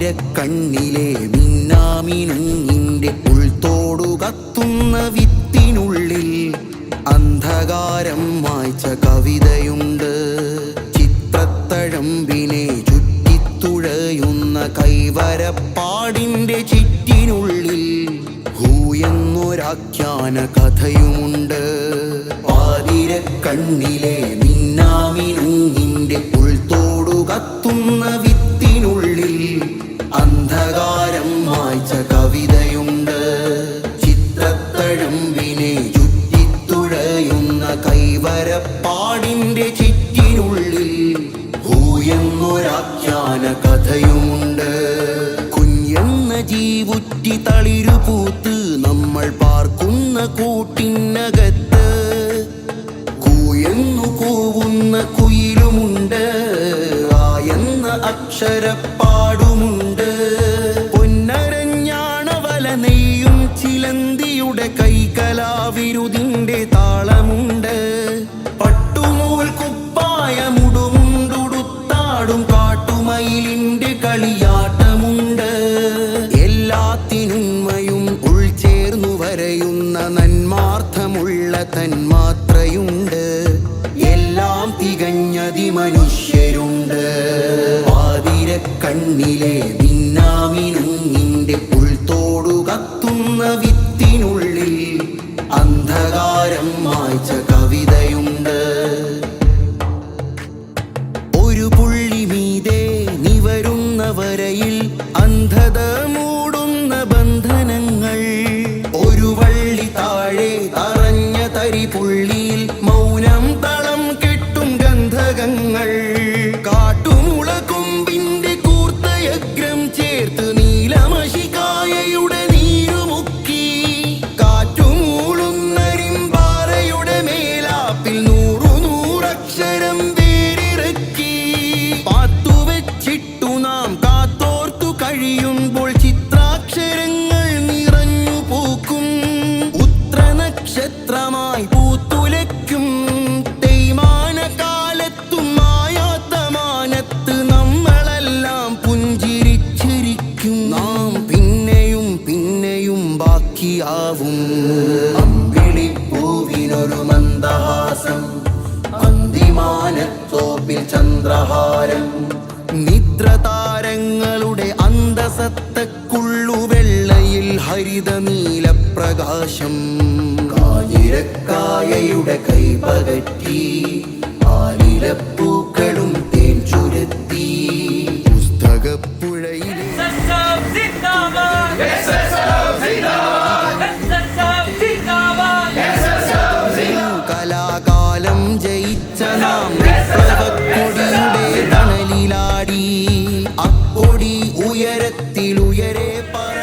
പാതിരക്കണ്ണിലെ മിന്നാമിനുങ്ങിന്റെ ഉൾത്തോടു കത്തുന്ന വിത്തിനുള്ളിൽ അന്ധകാരം മായ്ച്ച കവിതയുണ്ട്. ചിത്രത്തഴമ്പിനെ ചുറ്റിത്തുഴയുന്ന കൈവരപ്പാടിന്റെ ചിറ്റിനുള്ളിൽ ഹൂയെന്നൊരാഖ്യാന കഥയുമുണ്ട്. പാതിരക്കണ്ണിലെ മിന്നാമിനുങ്ങിന്റെ ഉൾത്തോടു കത്തുന്ന വിത്തിനുള്ളിൽ അന്ധകാരം മായ്ച്ച കവിതയുണ്ട്. ചിത്രത്തഴമ്പിനെ ചുറ്റിത്തുഴയുന്ന കൈവരപ്പാടിന്റെ ചിറ്റിനുള്ളിൽ ഹൂയെന്നൊരാഖ്യാന കഥയുമുണ്ട്. കുഞ്ഞെന്ന ജീവുറ്റി തളിരുപൂത്ത് നമ്മൾ പാർക്കുന്ന കൂട്ടിനകത്ത് കൂയെന്നു കൂവുന്ന കുയിലുമുണ്ട്. ആയെന്ന അക്ഷരപ്പാടുമുണ്ട്. പൊന്നരഞ്ഞാണ വല നെയ്യും ചിലന്തിയുടെ കൈകലാവിരുതിന്റെ താളമുണ്ട്. പട്ടുനൂൽ കുപ്പായമുടുമുണ്ടുടുത്താടും കാട്ടുമയിലിന്റെ കളിയാട്ടമുണ്ട്. എല്ലാത്തിനുന്മയും ഉൾച്ചേർന്നു വരയുന്ന നന്മാർത്ഥമുള്ള തന്മാത്രയുണ്ട്. എല്ലാം തികഞ്ഞതി മനുഷ്യരുണ്ട്. പാതിരക്കണ്ണിലെ മിന്നാമിനുങ്ങിന്റെ ഉൾത്തോടു കത്തുന്ന വിത്തിനുള്ളിൽ അന്ധകാരം മായ്ച്ച കവിതയുണ്ട്. ഒരു പുള്ളി മീതെ നിവരുന്ന വരയിൽ അന്ധത മൂടുന്ന ബന്ധനങ്ങൾ. ഒരു വള്ളി താഴെ തറഞ്ഞ തരിപുള്ളിയിൽ മൗനം തളം കെട്ടും ഗന്ധകങ്ങൾ. കാട്ടുമുളകൊമ്പിന്റെ കൂർത്തയഗ്രം ചേർത്ത് നീലമഷികായയുടെ നീരുമുക്കി കാറ്റുമൂളുന്നരിമ്പാറയുടെ മേലാപ്പിൽ നൂറക്ഷരം വേരിറക്കി. പാത്തുവെച്ചിട്ടു നാം കാത്തോർത്തു കഴിയുമ്പോൾ ചിത്രാക്ഷരങ്ങൾ നിറഞ്ഞു പൂക്കും. ഉത്രനക്ഷത്രമായി പൂത്തുലയ്ക്കും തേയ്മാന കാലത്തും മായാത്ത മാനത്ത് നമ്മളെല്ലാം പുഞ്ചിരിച്ചിരിക്കും. നാം പിന്നെയും പിന്നെയും ബാക്കിയാവും. അമ്പിളിപ്പൂവിനൊരു മന്ദഹാസം, അന്തിമാനത്തോപ്പിൽ ചന്ദ്രഹാരം. നിദ്രതാരങ്ങളുടെ അന്തസത്തക്കുള്ളുവെള്ളയിൽ ഹരിത നീലപ്രകാശം. കാഞ്ഞിരക്കായയുടെ കൈപകറ്റി ആലിലപ്പൂക്കളും തേൻ ചുരത്തി. പുസ്തകപ്പുഴയിലെ കലാകാലം ജയിച്ച നാം വിപ്ലവക്കൊടിയുടെ തണലിലാടി. അക്കൊടി ഉയരത്തിലുയരെ പറ